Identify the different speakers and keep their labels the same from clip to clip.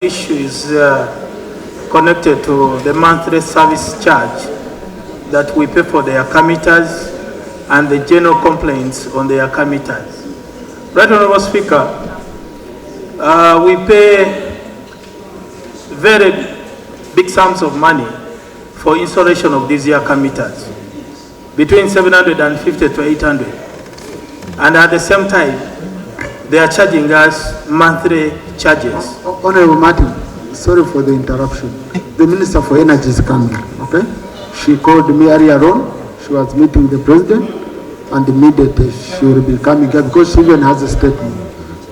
Speaker 1: issue is connected to the monthly service charge that we pay for the Yaka meters and the general complaints on the Yaka meters. Right, Honorable Speaker, we pay very big sums of money for installation of these Yaka meters, between 750 to 800. And at the same time, they are charging us monthly charges.
Speaker 2: Honorable Martin, sorry for the interruption. The Minister for Energy is coming, okay? She called me earlier on. She was meeting the President, and immediately she will be coming here because she even has a statement.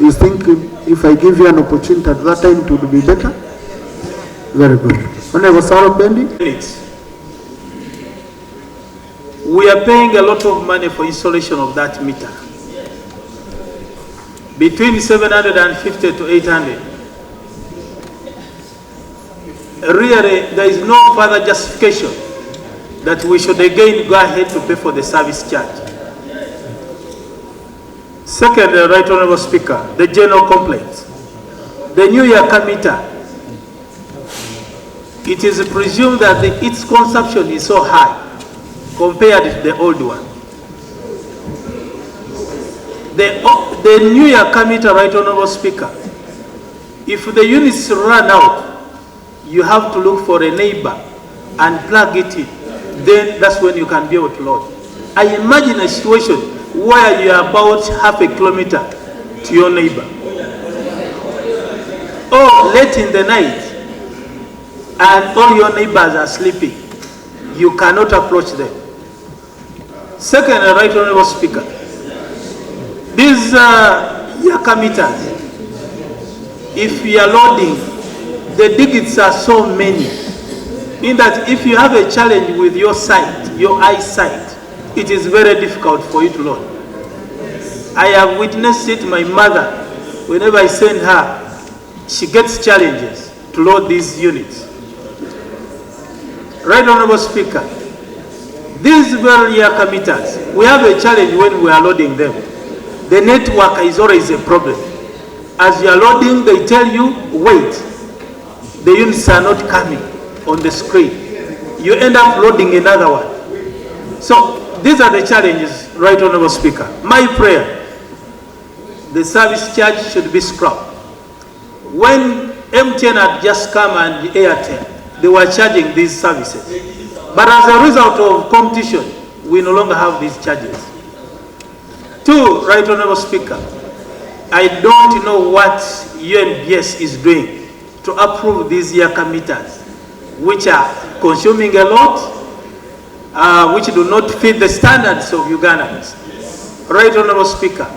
Speaker 2: You think if I give you an opportunity at that time, it would be better? Very good. Honorable Sarah Bendi.
Speaker 1: We are paying a lot of money for installation of that meter, between 750 to 800. Really, there is no further justification that we should again go ahead to pay for the service charge. Second, Right Honorable Speaker, the general complaints. The new Yaka meter, it is presumed that its consumption is so high compared to the old one. The new Yaka meter, Right Honorable Speaker, if the units run out, you have to look for a neighbor and plug it in. Then that's when you can be able to load. I imagine a situation where you are about half a kilometer to your neighbor, or late in the night, and all your neighbors are sleeping. You cannot approach them. Second, Right Honorable Speaker, these Yaka meters, if you are loading, the digits are so many, in that if you have a challenge with your sight, your eyesight, it is very difficult for you to load. I have witnessed it. My mother, whenever I send her, she gets challenges to load these units. Right Honorable Speaker, these very Yaka meters, we have a challenge when we are loading them. The network is always a problem. As you are loading, they tell you, wait. The units are not coming on the screen. You end up loading another one. So these are the challenges, Right Honorable Speaker. My prayer, the service charge should be scrapped. When MTN had just come and Airtel, they were charging these services. But as a result of competition, we no longer have these charges. Two, Right Honorable Speaker, I don't know what UNBS is doing to approve these Yaka meters, which are consuming a lot, which do not fit the standards of Ugandans. Right Honorable Speaker,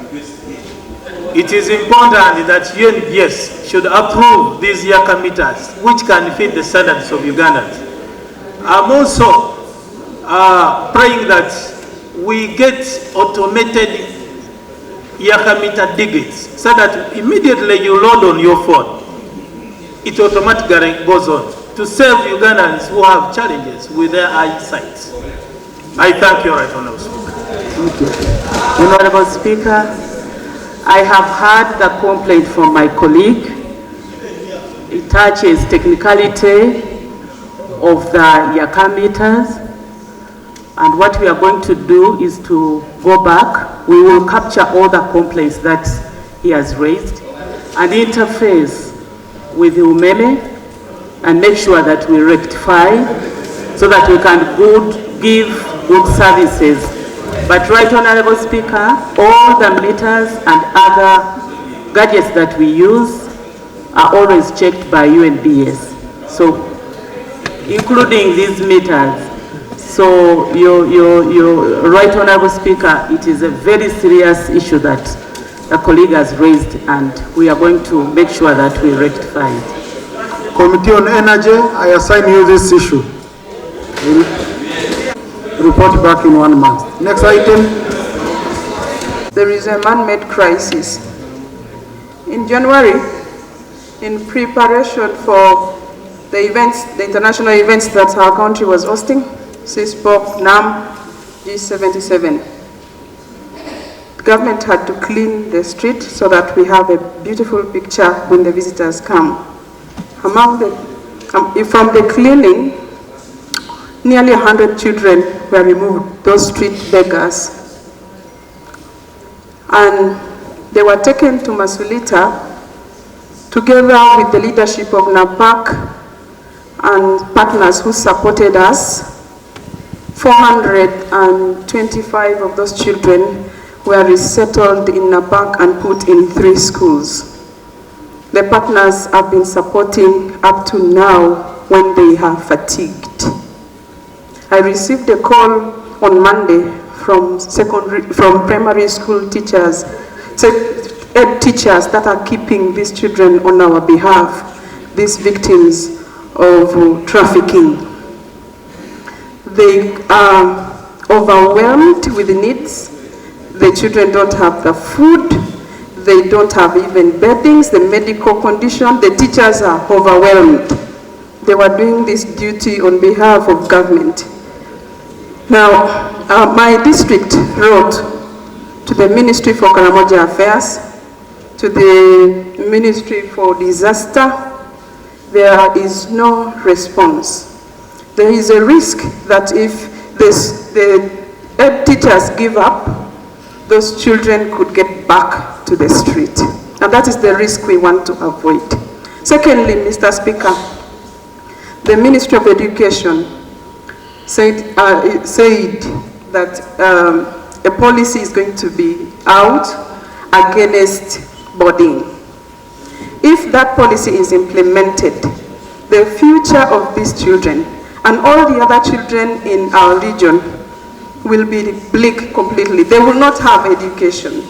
Speaker 1: it is important that UNBS should approve these Yaka meters, which can fit the standards of Ugandans. I'm also praying that we get automated Yaka meter digits, so that immediately you load on your phone, it automatically goes on, to save Ugandans who have challenges with their eyesight. I thank you, Right Honorable Speaker.
Speaker 2: Thank you.
Speaker 3: Honorable Speaker, I have heard the complaint from my colleague. It touches technicality of the Yaka meters, and what we are going to do is to go back. We will capture all the complaints that he has raised and interface with the Umeme and make sure that we rectify so that we can give good services. But Right Honorable Speaker, all the meters and other gadgets that we use are always checked by UNBS, so including these meters. So your Right Honorable Speaker, it is a very serious issue that a colleague has raised, and we are going to make sure that we rectify it.
Speaker 2: Committee on Energy, I assign you this issue. Report back in 1 month. Next item.
Speaker 4: There is a man-made crisis. In January, in preparation for the events, the international events that our country was hosting, CISPOC, NAM, G77, government had to clean the street so that we have a beautiful picture when the visitors come. From the cleaning, nearly 100 children were removed, those street beggars. And they were taken to Masulita together with the leadership of NAPAC and partners who supported us. 425 of those children were resettled in NAPAC and put in 3 schools. The partners have been supporting up to now when they are fatigued. I received a call on Monday from primary school teachers, teachers that are keeping these children on our behalf, these victims of trafficking. They are overwhelmed with needs. The children don't have the food. They don't have even beddings, the medical condition. The teachers are overwhelmed. They were doing this duty on behalf of government. Now, my district wrote to the Ministry for Karamoja Affairs, to the Ministry for Disaster. There is no response. There is a risk that if the teachers give up, those children could get back to the street. And that is the risk we want to avoid. Secondly, Mr. Speaker, the Ministry of Education said that a policy is going to be out against boarding. If that policy is implemented, the future of these children and all the other children in our region will be bleak completely. They will not have education.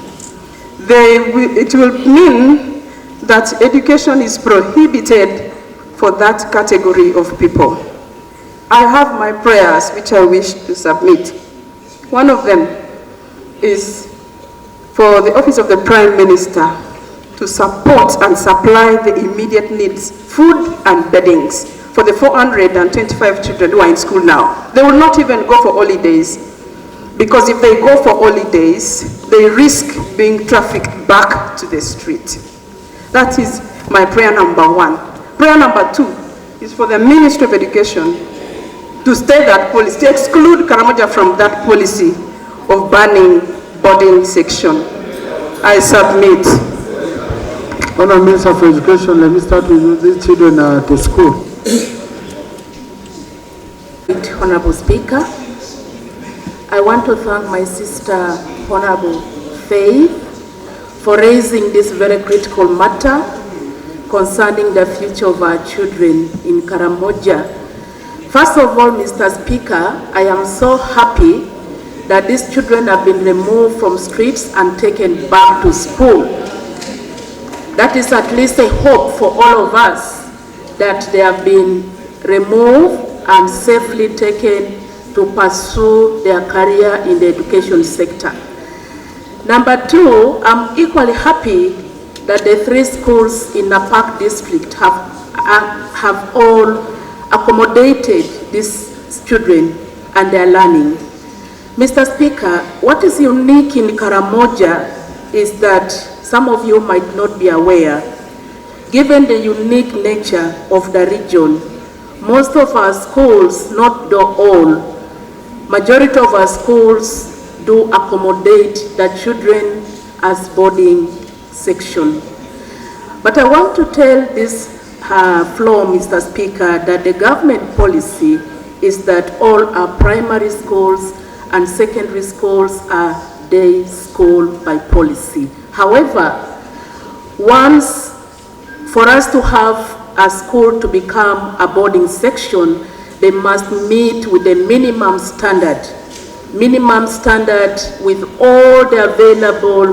Speaker 4: It will mean that education is prohibited for that category of people. I have my prayers which I wish to submit. One of them is for the Office of the Prime Minister to support and supply the immediate needs, food and beddings, for the 425 children who are in school now. They will not even go for holidays, because if they go for holidays, they risk being trafficked back to the street. That is my prayer number 1. Prayer number 2 is for the Ministry of Education to stay that policy, to exclude Karamoja from that policy of banning boarding section. I submit.
Speaker 2: Honourable Minister for Education, let me start with these children at the school.
Speaker 5: Honourable Speaker, I want to thank my sister, Honourable Faith, for raising this very critical matter concerning the future of our children in Karamoja. First of all, Mr. Speaker, I am so happy that these children have been removed from streets and taken back to school. That is at least a hope for all of us, that they have been removed and safely taken to pursue their career in the education sector. Number 2, I'm equally happy that the 3 schools in Napak district have all accommodated these children and their learning. Mr. Speaker, what is unique in Karamoja is that some of you might not be aware, given the unique nature of the region, most of our schools, not all, majority of our schools do accommodate the children as boarding section. But I want to tell this floor, Mr. Speaker, that the government policy is that all our primary schools and secondary schools are day school by policy. However, for us to have a school to become a boarding section, they must meet with a minimum standard with all the available,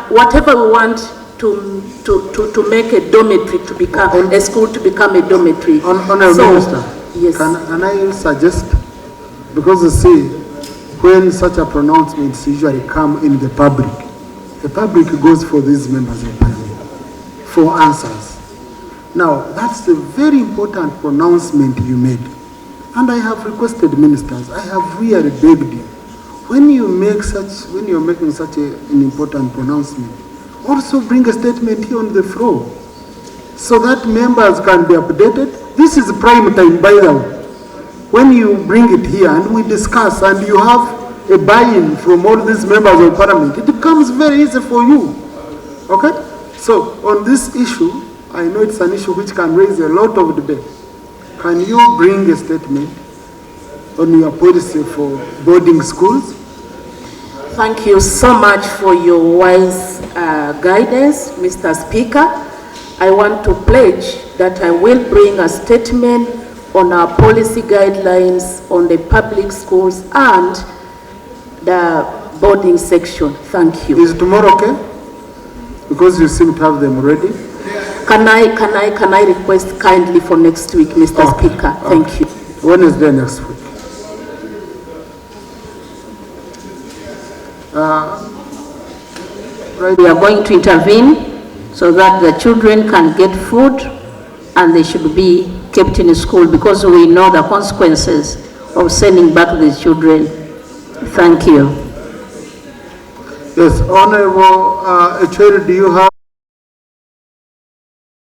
Speaker 5: whatever we want to make a dormitory to become, a school to become a dormitory.
Speaker 2: Honourable Minister,
Speaker 5: yes.
Speaker 2: Can I suggest, because you see, when such a pronouncements usually come in the public goes for these members of parliament for answers. Now, that's a very important pronouncement you made. And I have requested ministers, I have really begged you, when you're making such an important pronouncement, also bring a statement here on the floor. so that members can be updated. This is prime time, by the way. When you bring it here and we discuss and you have a buy-in from all these members of parliament, it becomes very easy for you. Okay? So on this issue, I know it's an issue which can raise a lot of debate. Can you bring a statement on your policy for boarding schools?
Speaker 5: Thank you so much for your wise guidance, Mr. Speaker. I want to pledge that I will bring a statement on our policy guidelines on the public schools and the boarding section. Thank you.
Speaker 2: Is tomorrow okay? Because you seem to have them ready.
Speaker 5: Can I request kindly for next week, Mr.
Speaker 2: Okay.
Speaker 5: Speaker? Thank you.
Speaker 2: Wednesday next week. Right.
Speaker 6: We are going to intervene so that the children can get food and they should be kept in school because we know the consequences of sending back the children. Thank you.
Speaker 2: Yes, Honorable Echeri, do you have